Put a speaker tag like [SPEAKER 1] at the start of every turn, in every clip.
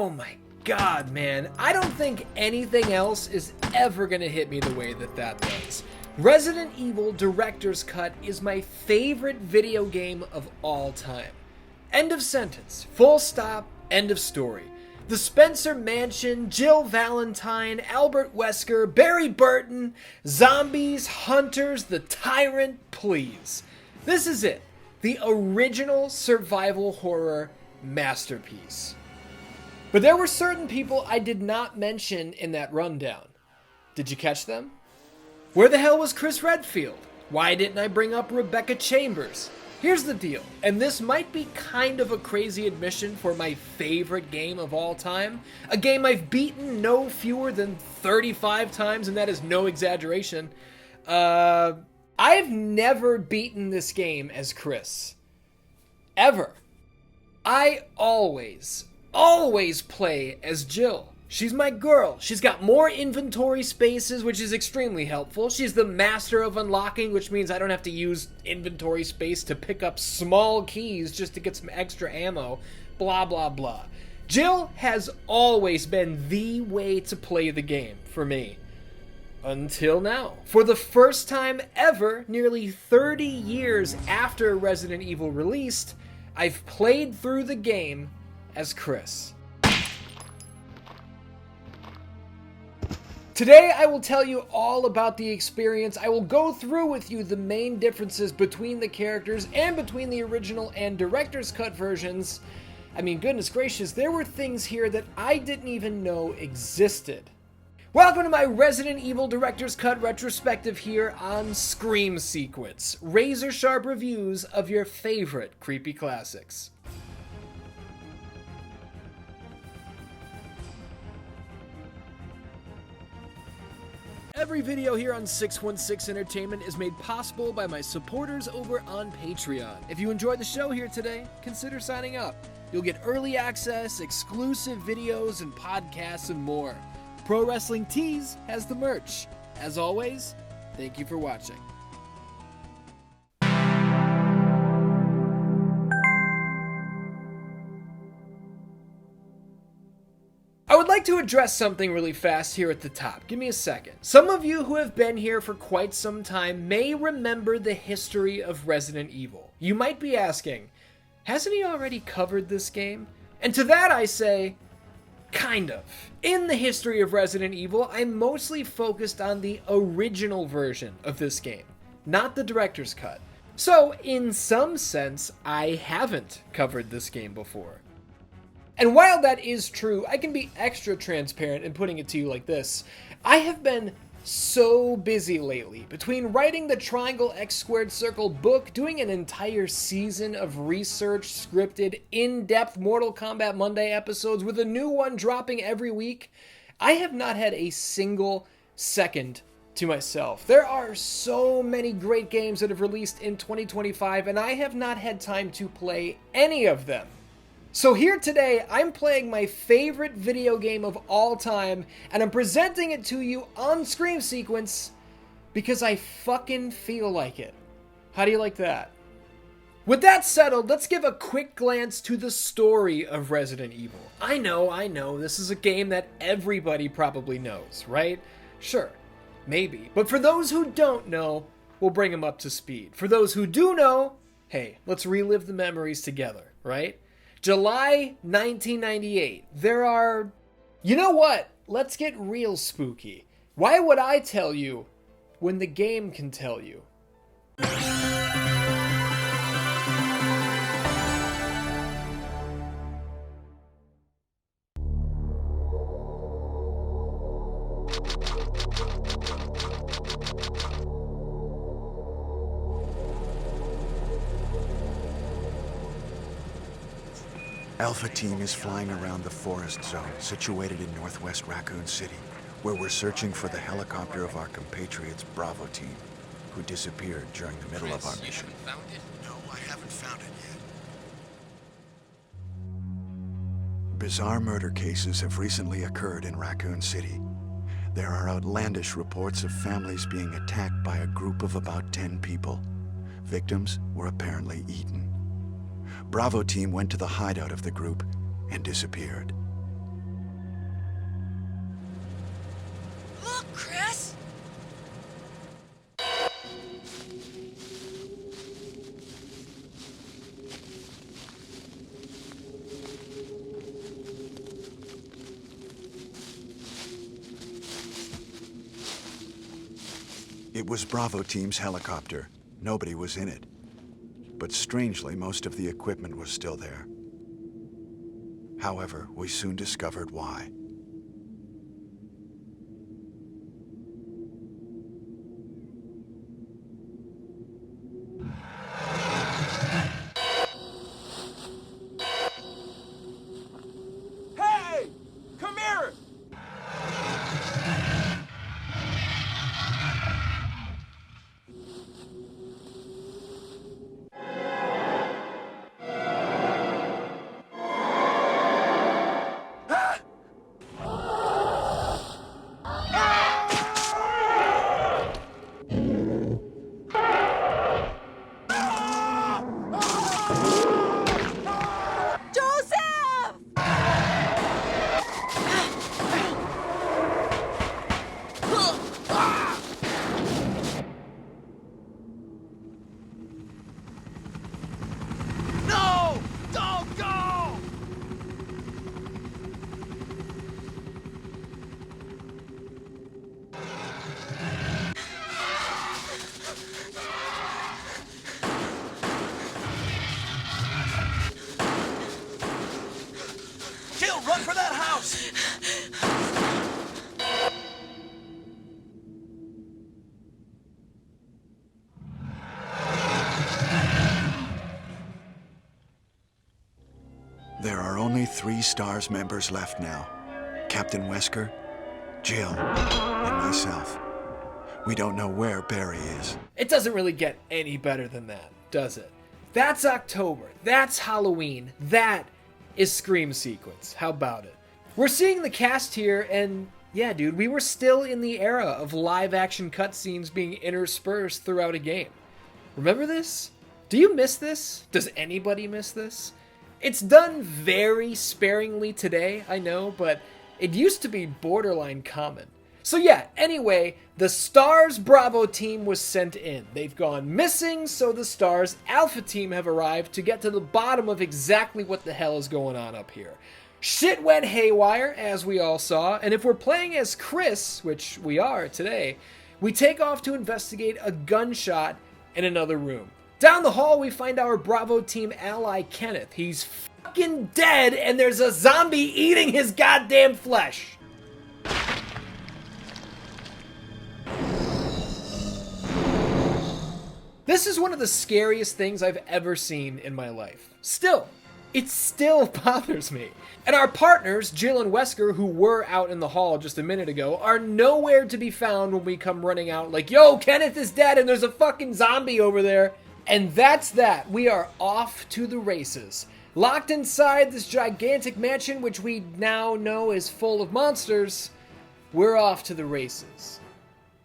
[SPEAKER 1] Oh my god, man. I don't think anything else is ever gonna hit me the way that does. Resident Evil Director's Cut is my favorite video game of all time. End of sentence. Full stop. End of story. The Spencer Mansion, Jill Valentine, Albert Wesker, Barry Burton, zombies, hunters, the tyrant, please. This is it. The original survival horror masterpiece. But there were certain people I did not mention in that rundown. Did you catch them? Where the hell was Chris Redfield? Why didn't I bring up Rebecca Chambers? Here's the deal, and this might be kind of a crazy admission for my favorite game of all time, a game I've beaten no fewer than 35 times, and that is no exaggeration. I've never beaten this game as Chris. Ever. I always play as Jill. She's my girl. She's got more inventory spaces, which is extremely helpful. She's the master of unlocking, which means I don't have to use inventory space to pick up small keys just to get some extra ammo. Blah, blah, blah. Jill has always been the way to play the game for me. Until now. For the first time ever, nearly 30 years after Resident Evil released, I've played through the game as Chris. Today I will tell you all about the experience. I will go through with you the main differences between the characters and between the original and director's cut versions. I mean, goodness gracious, there were things here that I didn't even know existed. Welcome to my Resident Evil Director's Cut retrospective here on Scream Sequence. Razor sharp reviews of your favorite creepy classics. Every video here on 616 Entertainment is made possible by my supporters over on Patreon. If you enjoyed the show here today, consider signing up. You'll get early access, exclusive videos and podcasts and more. Pro Wrestling Tees has the merch. As always, thank you for watching. I would like to address something really fast here at the top. Give me a second. Some of you who have been here for quite some time may remember the history of Resident Evil. You might be asking, hasn't he already covered this game? And to that I say, kind of. In the history of Resident Evil, I'm mostly focused on the original version of this game, not the director's cut. So, in some sense, I haven't covered this game before. And while that is true, I can be extra transparent in putting it to you like this. I have been so busy lately, between writing the Triangle X Squared Circle book, doing an entire season of research, scripted, in-depth Mortal Kombat Monday episodes with a new one dropping every week, I have not had a single second to myself. There are so many great games that have released in 2025, and I have not had time to play any of them. So here today, I'm playing my favorite video game of all time, and I'm presenting it to you on Scream Sequence because I fucking feel like it. How do you like that? With that settled, let's give a quick glance to the story of Resident Evil. I know, this is a game that everybody probably knows, right? Sure, maybe. But for those who don't know, we'll bring them up to speed. For those who do know, hey, let's relive the memories together, right? July 1998. You know what? Let's get real spooky. Why would I tell you when the game can tell you?
[SPEAKER 2] Alpha Team is flying around the forest zone situated in northwest Raccoon City, where we're searching for the helicopter of our compatriots Bravo Team, who disappeared during the middle of our mission.
[SPEAKER 3] You haven't found it?
[SPEAKER 2] No, I haven't found it yet. Bizarre murder cases have recently occurred in Raccoon City. There are outlandish reports of families being attacked by a group of about 10 people. Victims were apparently eaten. Bravo Team went to the hideout of the group and disappeared.
[SPEAKER 3] Chris?
[SPEAKER 2] It was Bravo Team's helicopter. Nobody was in it. But strangely, most of the equipment was still there. However, we soon discovered why.
[SPEAKER 4] Hey! Come here!
[SPEAKER 3] Joseph!
[SPEAKER 4] No! Don't go! Jill, run for that house!
[SPEAKER 2] There are only 3 STARS members left now. Captain Wesker, Jill, and myself. We don't know where Barry is.
[SPEAKER 1] It doesn't really get any better than that, does it? That's October. That's Halloween. That is Scream Sequence. How about it? We're seeing the cast here, and yeah, dude, we were still in the era of live-action cutscenes being interspersed throughout a game. Remember this? Do you miss this? Does anybody miss this? It's done very sparingly today, I know, but it used to be borderline common. So yeah, anyway, the STARS Bravo team was sent in. They've gone missing, so the STARS Alpha team have arrived to get to the bottom of exactly what the hell is going on up here. Shit went haywire, as we all saw, and if we're playing as Chris, which we are today, we take off to investigate a gunshot in another room. Down the hall, we find our Bravo team ally, Kenneth. He's fucking dead, and there's a zombie eating his goddamn flesh. This is one of the scariest things I've ever seen in my life. It still bothers me. And our partners, Jill and Wesker, who were out in the hall just a minute ago, are nowhere to be found when we come running out like, yo, Kenneth is dead and there's a fucking zombie over there. And that's that. We are off to the races. Locked inside this gigantic mansion, which we now know is full of monsters, we're off to the races.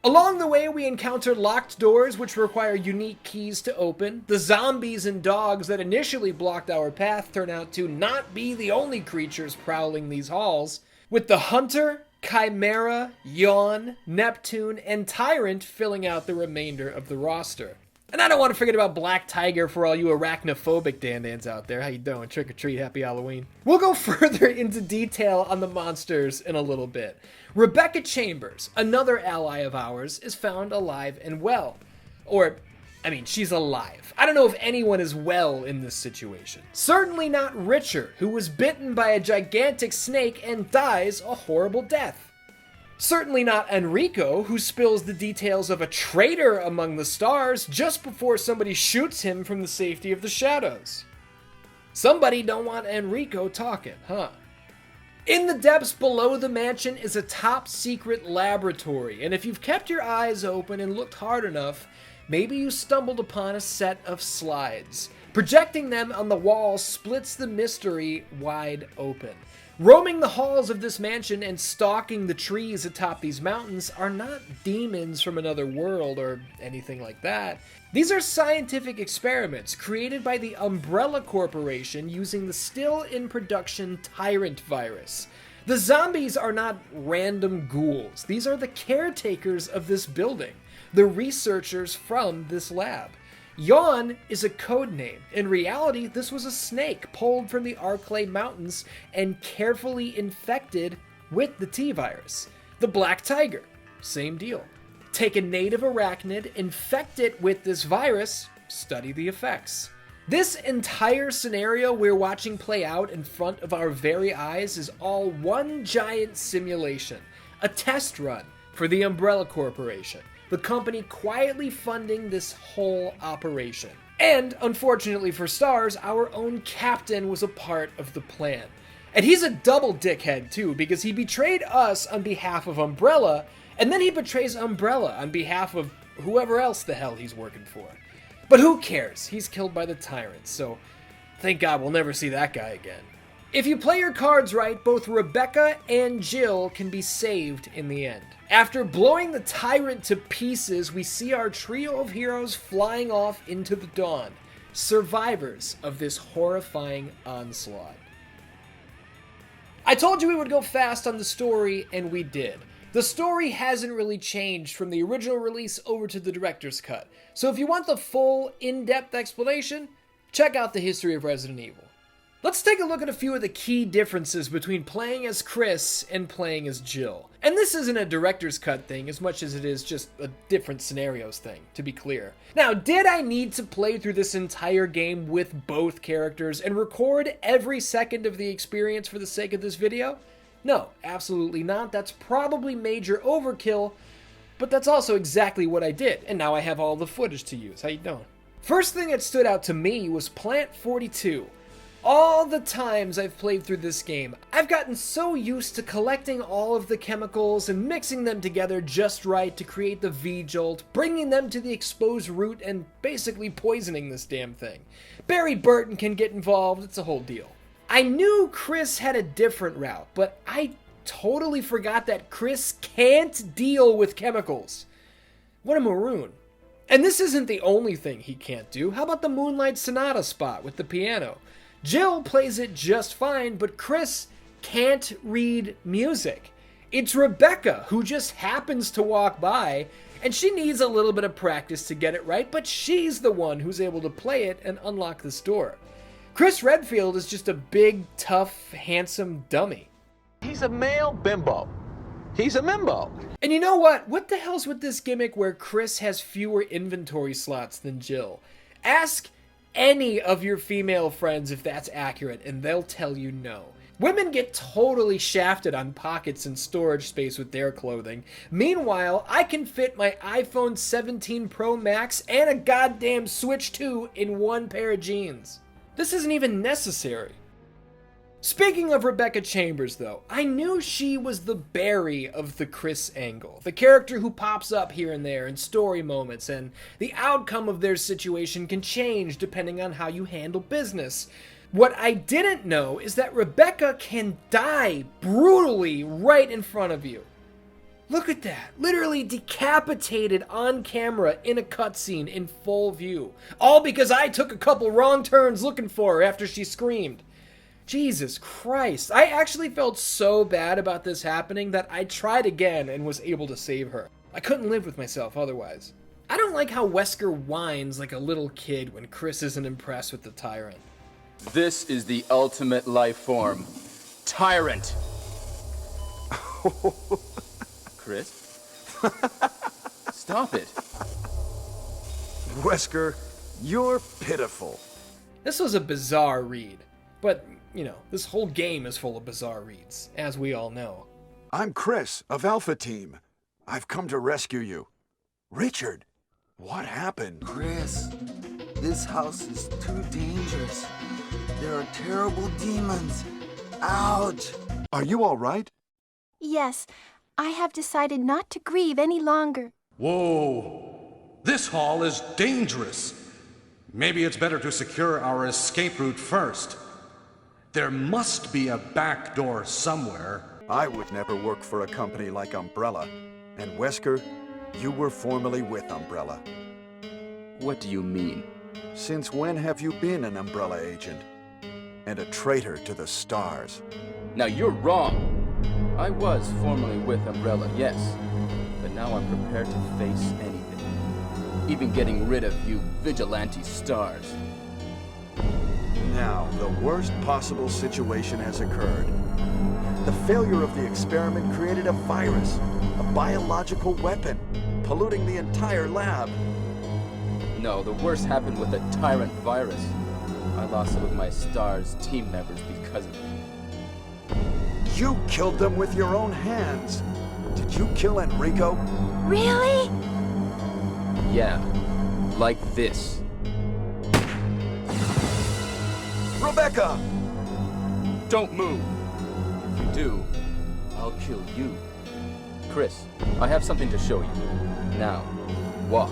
[SPEAKER 1] Along the way, we encounter locked doors which require unique keys to open. The zombies and dogs that initially blocked our path turn out to not be the only creatures prowling these halls, with the Hunter, Chimera, Yawn, Neptune, and Tyrant filling out the remainder of the roster. And I don't want to forget about Black Tiger for all you arachnophobic dandans out there. How you doing? Trick or treat, happy Halloween. We'll go further into detail on the monsters in a little bit. Rebecca Chambers, another ally of ours, is found alive and well. She's alive. I don't know if anyone is well in this situation. Certainly not Richard, who was bitten by a gigantic snake and dies a horrible death. Certainly not Enrico, who spills the details of a traitor among the stars just before somebody shoots him from the safety of the shadows. Somebody don't want Enrico talking, huh? In the depths below the mansion is a top-secret laboratory, and if you've kept your eyes open and looked hard enough, maybe you stumbled upon a set of slides. Projecting them on the wall splits the mystery wide open. Roaming the halls of this mansion and stalking the trees atop these mountains are not demons from another world or anything like that. These are scientific experiments created by the Umbrella Corporation using the still-in-production Tyrant virus. The zombies are not random ghouls. These are the caretakers of this building, the researchers from this lab. Yawn is a code name. In reality, this was a snake pulled from the Arklay Mountains and carefully infected with the T-virus. The Black Tiger, same deal. Take a native arachnid, infect it with this virus, study the effects. This entire scenario we're watching play out in front of our very eyes is all one giant simulation, a test run for the Umbrella Corporation, the company quietly funding this whole operation. And, unfortunately for Stars, our own captain was a part of the plan. And he's a double dickhead too, because he betrayed us on behalf of Umbrella, and then he betrays Umbrella on behalf of whoever else the hell he's working for. But who cares? He's killed by the tyrant, so thank God we'll never see that guy again. If you play your cards right, both Rebecca and Jill can be saved in the end. After blowing the tyrant to pieces, we see our trio of heroes flying off into the dawn, survivors of this horrifying onslaught. I told you we would go fast on the story, and we did. The story hasn't really changed from the original release over to the director's cut, so if you want the full, in-depth explanation, check out the history of Resident Evil. Let's take a look at a few of the key differences between playing as Chris and playing as Jill. And this isn't a director's cut thing as much as it is just a different scenarios thing, to be clear. Now, did I need to play through this entire game with both characters and record every second of the experience for the sake of this video? No, absolutely not. That's probably major overkill, but that's also exactly what I did, and now I have all the footage to use. How you doing? First thing that stood out to me was Plant 42. All the times I've played through this game, I've gotten so used to collecting all of the chemicals and mixing them together just right to create the V-Jolt, bringing them to the exposed root and basically poisoning this damn thing. Barry Burton can get involved, it's a whole deal. I knew Chris had a different route, but I totally forgot that Chris can't deal with chemicals. What a maroon. And this isn't the only thing he can't do. How about the Moonlight Sonata spot with the piano? Jill plays it just fine, but Chris can't read music. It's Rebecca who just happens to walk by, and she needs a little bit of practice to get it right, but she's the one who's able to play it and unlock this door. Chris Redfield is just a big, tough, handsome dummy.
[SPEAKER 4] He's a male bimbo. He's a mimbo.
[SPEAKER 1] And you know what? What the hell's with this gimmick where Chris has fewer inventory slots than Jill? Ask any of your female friends if that's accurate, and they'll tell you no. Women get totally shafted on pockets and storage space with their clothing. Meanwhile, I can fit my iPhone 17 Pro Max and a goddamn Switch 2 in one pair of jeans. This isn't even necessary. Speaking of Rebecca Chambers, though, I knew she was the Barry of the Chris angle, the character who pops up here and there in story moments, and the outcome of their situation can change depending on how you handle business. What I didn't know is that Rebecca can die brutally right in front of you. Look at that, literally decapitated on camera in a cutscene in full view. All because I took a couple wrong turns looking for her after she screamed. Jesus Christ, I actually felt so bad about this happening that I tried again and was able to save her. I couldn't live with myself otherwise. I don't like how Wesker whines like a little kid when Chris isn't impressed with the tyrant.
[SPEAKER 5] This is the ultimate life form. Tyrant. Chris? Stop it.
[SPEAKER 2] Wesker, you're pitiful.
[SPEAKER 1] This was a bizarre read, but, you know, this whole game is full of bizarre reads, as we all know.
[SPEAKER 2] I'm Chris of Alpha Team. I've come to rescue you. Richard, what happened?
[SPEAKER 6] Chris, this house is too dangerous. There are terrible demons. Ouch!
[SPEAKER 2] Are you all right?
[SPEAKER 3] Yes, I have decided not to grieve any longer.
[SPEAKER 7] Whoa! This hall is dangerous. Maybe it's better to secure our escape route first. There must be a back door somewhere.
[SPEAKER 2] I would never work for a company like Umbrella. And Wesker, you were formerly with Umbrella.
[SPEAKER 5] What do you mean?
[SPEAKER 2] Since when have you been an Umbrella agent? And a traitor to the stars?
[SPEAKER 5] Now you're wrong. I was formerly with Umbrella, yes, but now I'm prepared to face anything. Even getting rid of you vigilante stars.
[SPEAKER 2] Now, the worst possible situation has occurred. The failure of the experiment created a virus, a biological weapon, polluting the entire lab.
[SPEAKER 5] No, the worst happened with the Tyrant virus. I lost some of my STARS team members because of it.
[SPEAKER 2] You killed them with your own hands. Did you kill Enrico?
[SPEAKER 3] Really?
[SPEAKER 5] Yeah, like this.
[SPEAKER 2] Rebecca!
[SPEAKER 5] Don't move. If you do, I'll kill you. Chris, I have something to show you. Now, walk.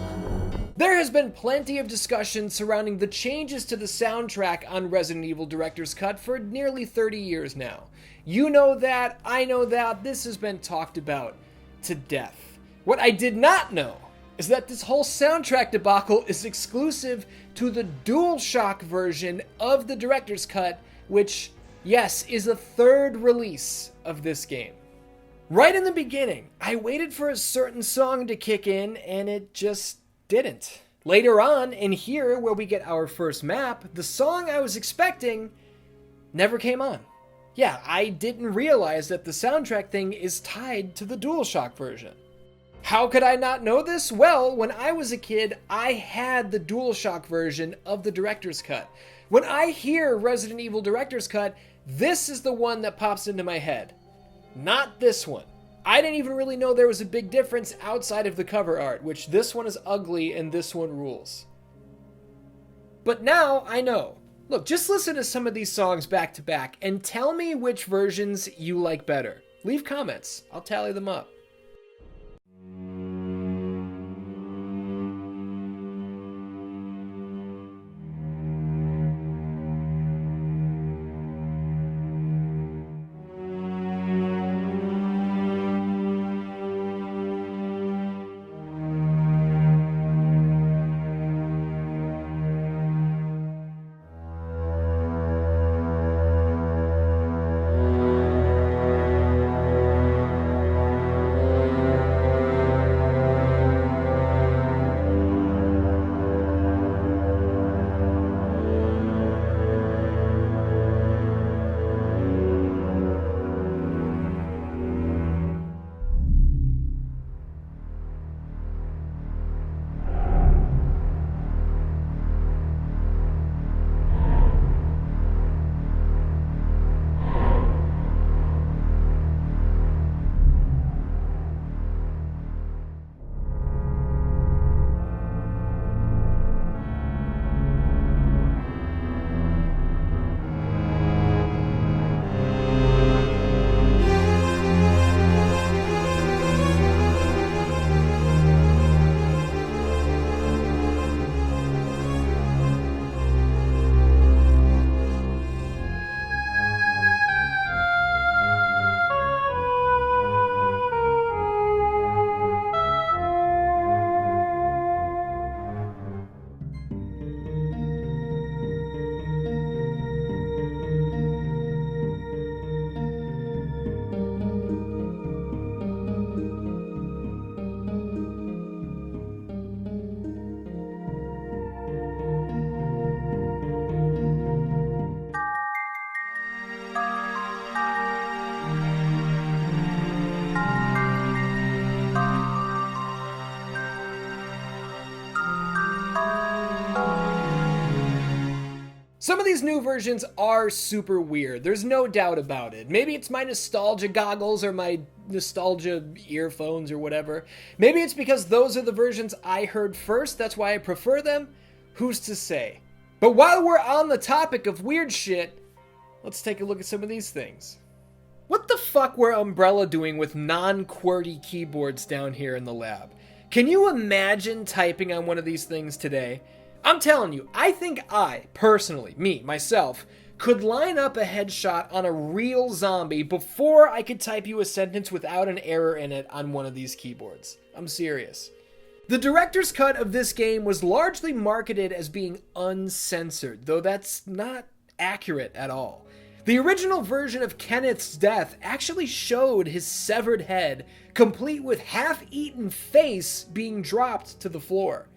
[SPEAKER 1] There has been plenty of discussion surrounding the changes to the soundtrack on Resident Evil Director's Cut for nearly 30 years now. You know that, I know that, this has been talked about to death. What I did not know is that this whole soundtrack debacle is exclusive to the DualShock version of the Director's Cut, which, yes, is the third release of this game. Right in the beginning, I waited for a certain song to kick in, and it just didn't. Later on, in here where we get our first map, the song I was expecting never came on. Yeah, I didn't realize that the soundtrack thing is tied to the DualShock version. How could I not know this? Well, when I was a kid, I had the DualShock version of the Director's Cut. When I hear Resident Evil Director's Cut, this is the one that pops into my head. Not this one. I didn't even really know there was a big difference outside of the cover art, which this one is ugly and this one rules. But now I know. Look, just listen to some of these songs back to back and tell me which versions you like better. Leave comments. I'll tally them up. Some of these new versions are super weird. There's no doubt about it. Maybe it's my nostalgia goggles or my nostalgia earphones or whatever. Maybe it's because those are the versions I heard first. That's why I prefer them. Who's to say? But while we're on the topic of weird shit, let's take a look at some of these things. What the fuck were Umbrella doing with non-QWERTY keyboards down here in the lab? Can you imagine typing on one of these things today? I'm telling you, I think I, personally, myself, could line up a headshot on a real zombie before I could type you a sentence without an error in it on one of these keyboards. I'm serious. The director's cut of this game was largely marketed as being uncensored, though that's not accurate at all. The original version of Kenneth's death actually showed his severed head, complete with half-eaten face being dropped to the floor.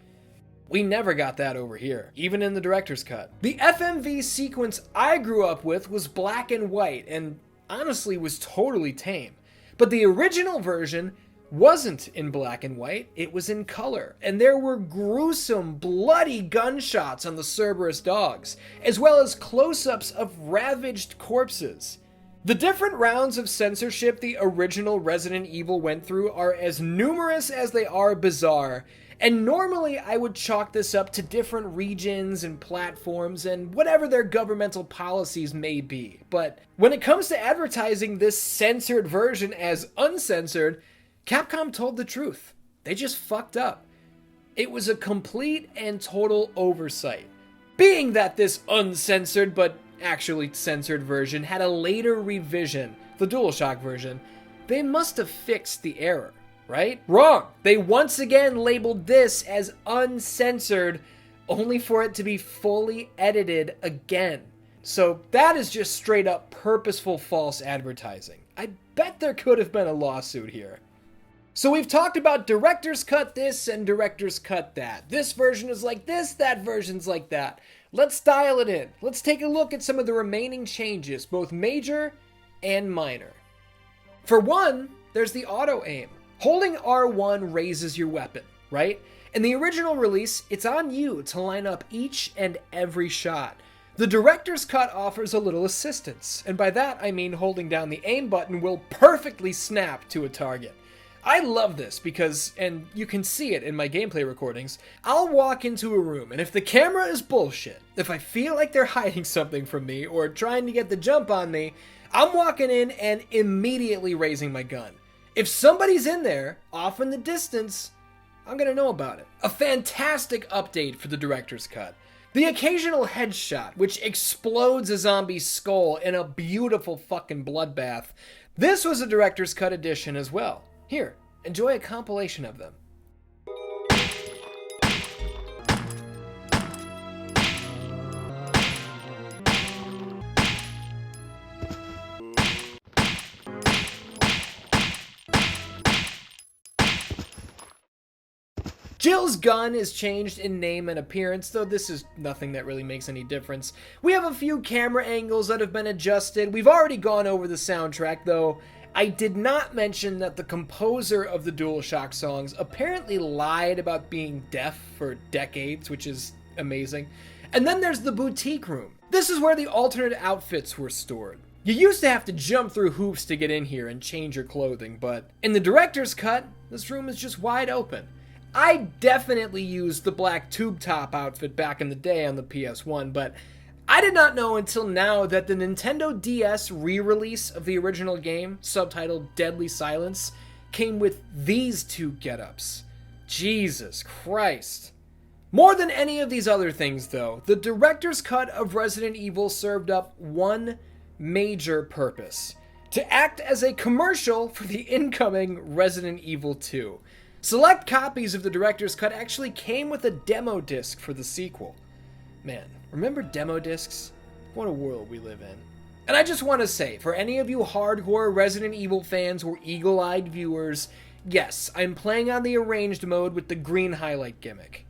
[SPEAKER 1] We never got that over here, even in the director's cut. The FMV sequence I grew up with was black and white, and honestly was totally tame. But the original version wasn't in black and white, it was in color, and there were gruesome, bloody gunshots on the Cerberus dogs, as well as close-ups of ravaged corpses. The different rounds of censorship the original Resident Evil went through are as numerous as they are bizarre, and normally I would chalk this up to different regions and platforms and whatever their governmental policies may be. But when it comes to advertising this censored version as uncensored, Capcom told the truth. They just fucked up. It was a complete and total oversight. Being that this uncensored but actually censored version had a later revision, the DualShock version, they must have fixed the error. Right? Wrong! They once again labeled this as uncensored, only for it to be fully edited again. So that is just straight up purposeful false advertising. I bet there could have been a lawsuit here. So we've talked about director's cut this and director's cut that. This version is like this, that version's like that. Let's dial it in. Let's take a look at some of the remaining changes, both major and minor. For one, there's the auto aim. Holding R1 raises your weapon, right? In the original release, it's on you to line up each and every shot. The director's cut offers a little assistance, and by that I mean holding down the aim button will perfectly snap to a target. I love this because, and you can see it in my gameplay recordings, I'll walk into a room and if the camera is bullshit, if I feel like they're hiding something from me or trying to get the jump on me, I'm walking in and immediately raising my gun. If somebody's in there, off in the distance, I'm gonna know about it. A fantastic update for the director's cut. The occasional headshot, which explodes a zombie's skull in a beautiful fucking bloodbath. This was a director's cut edition as well. Here, enjoy a compilation of them. Jill's gun is changed in name and appearance, though this is nothing that really makes any difference. We have a few camera angles that have been adjusted. We've already gone over the soundtrack, though I did not mention that the composer of the DualShock songs apparently lied about being deaf for decades, which is amazing. And then there's the boutique room. This is where the alternate outfits were stored. You used to have to jump through hoops to get in here and change your clothing, but in the director's cut, this room is just wide open. I definitely used the black tube top outfit back in the day on the PS1, but I did not know until now that the Nintendo DS re-release of the original game, subtitled Deadly Silence, came with these two getups. Jesus Christ. More than any of these other things, though, the director's cut of Resident Evil served up one major purpose: to act as a commercial for the incoming Resident Evil 2. Select copies of the director's cut actually came with a demo disc for the sequel. Man, remember demo discs? What a world we live in. And I just want to say, for any of you hardcore Resident Evil fans or eagle-eyed viewers, yes, I'm playing on the arranged mode with the green highlight gimmick.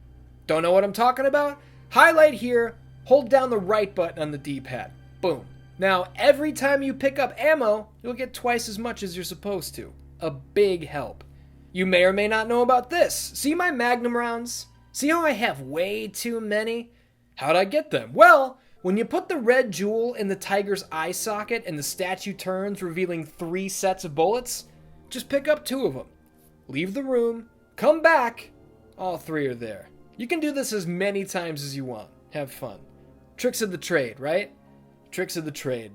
[SPEAKER 1] Don't know what I'm talking about? Highlight here, hold down the right button on the D-pad. Boom. Now, every time you pick up ammo, you'll get twice as much as you're supposed to. A big help. You may or may not know about this. See my Magnum rounds? See how I have way too many? How'd I get them? Well, when you put the red jewel in the tiger's eye socket and the statue turns, revealing 3 sets of bullets, just pick up 2 of them. Leave the room, come back, all 3 are there. You can do this as many times as you want. Have fun. Tricks of the trade, right? Tricks of the trade.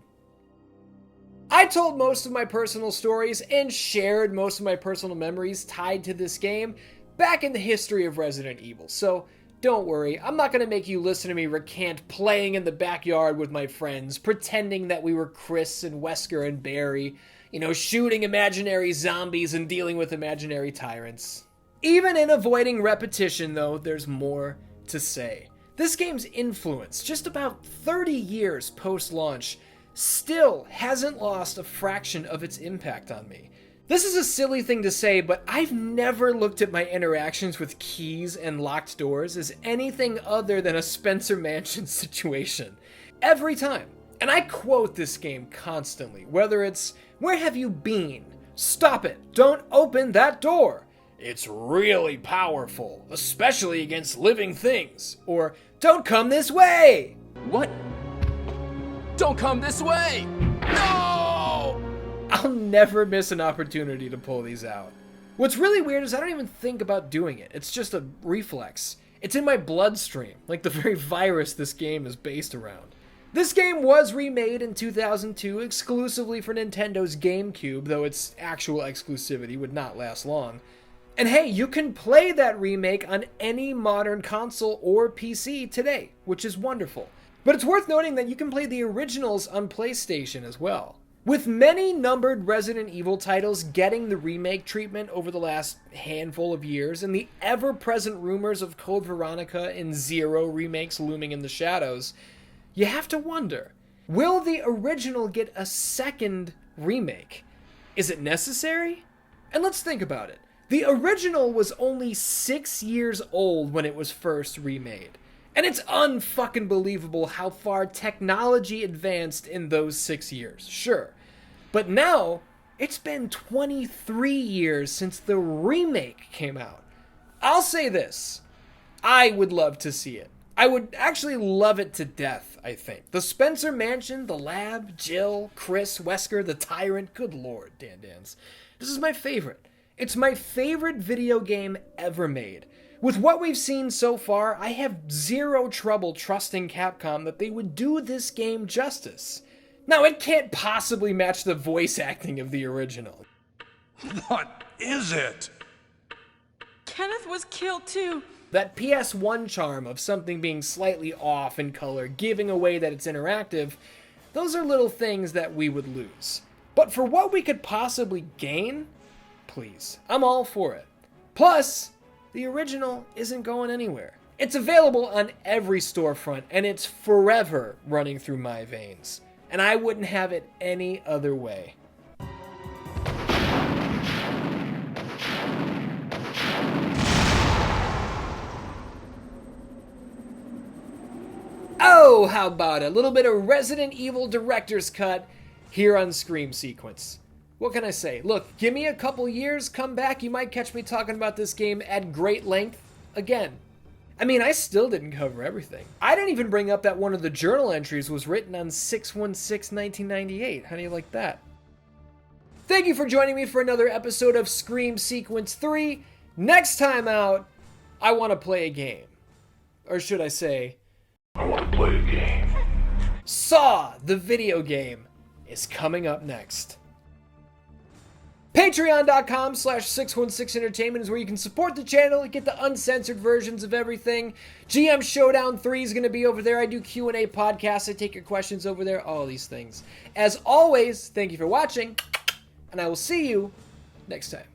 [SPEAKER 1] I told most of my personal stories and shared most of my personal memories tied to this game back in the history of Resident Evil, so don't worry, I'm not going to make you listen to me recant playing in the backyard with my friends, pretending that we were Chris and Wesker and Barry, shooting imaginary zombies and dealing with imaginary tyrants. Even in avoiding repetition, though, there's more to say. This game's influence, just about 30 years post-launch, still hasn't lost a fraction of its impact on me. This is a silly thing to say, but I've never looked at my interactions with keys and locked doors as anything other than a Spencer Mansion situation. Every time. And I quote this game constantly, whether it's, "Where have you been? Stop it. Don't open that door. It's really powerful, especially against living things." Or, "Don't come this way."
[SPEAKER 5] What? Don't come this way! No!
[SPEAKER 1] I'll never miss an opportunity to pull these out. What's really weird is I don't even think about doing it. It's just a reflex. It's in my bloodstream, like the very virus this game is based around. This game was remade in 2002 exclusively for Nintendo's GameCube, though its actual exclusivity would not last long. And hey, you can play that remake on any modern console or PC today, which is wonderful. But it's worth noting that you can play the originals on PlayStation as well. With many numbered Resident Evil titles getting the remake treatment over the last handful of years, and the ever-present rumors of Code Veronica and Zero remakes looming in the shadows, you have to wonder, will the original get a second remake? Is it necessary? And let's think about it. The original was only 6 years old when it was first remade. And it's unfucking believable how far technology advanced in those 6 years, sure. But now, it's been 23 years since the remake came out. I'll say this, I would love to see it. I would actually love it to death, I think. The Spencer Mansion, the lab, Jill, Chris, Wesker, the Tyrant, good lord, Dan Dans. This is my favorite. It's my favorite video game ever made. With what we've seen so far, I have zero trouble trusting Capcom that they would do this game justice. Now, it can't possibly match the voice acting of the original.
[SPEAKER 7] What is it?
[SPEAKER 8] Kenneth was killed too.
[SPEAKER 1] That PS1 charm of something being slightly off in color, giving away that it's interactive, those are little things that we would lose. But for what we could possibly gain, please, I'm all for it. Plus, the original isn't going anywhere. It's available on every storefront, and it's forever running through my veins. And I wouldn't have it any other way. Oh, how about a little bit of Resident Evil Director's Cut here on Scream Sequence. What can I say? Look, give me a couple years, come back, you might catch me talking about this game at great length again. I mean, I still didn't cover everything. I didn't even bring up that one of the journal entries was written on 6/16/1998. How do you like that? Thank you for joining me for another episode of Scream Sequence 3. Next time out, I want to play a game. Or should I say,
[SPEAKER 9] I want to play a game.
[SPEAKER 1] Saw, the video game, is coming up next. Patreon.com/616entertainment is where you can support the channel and get the uncensored versions of everything. GM Showdown 3 is going to be over there. I do Q&A podcasts. I take your questions over there. All these things. As always, thank you for watching, and I will see you next time.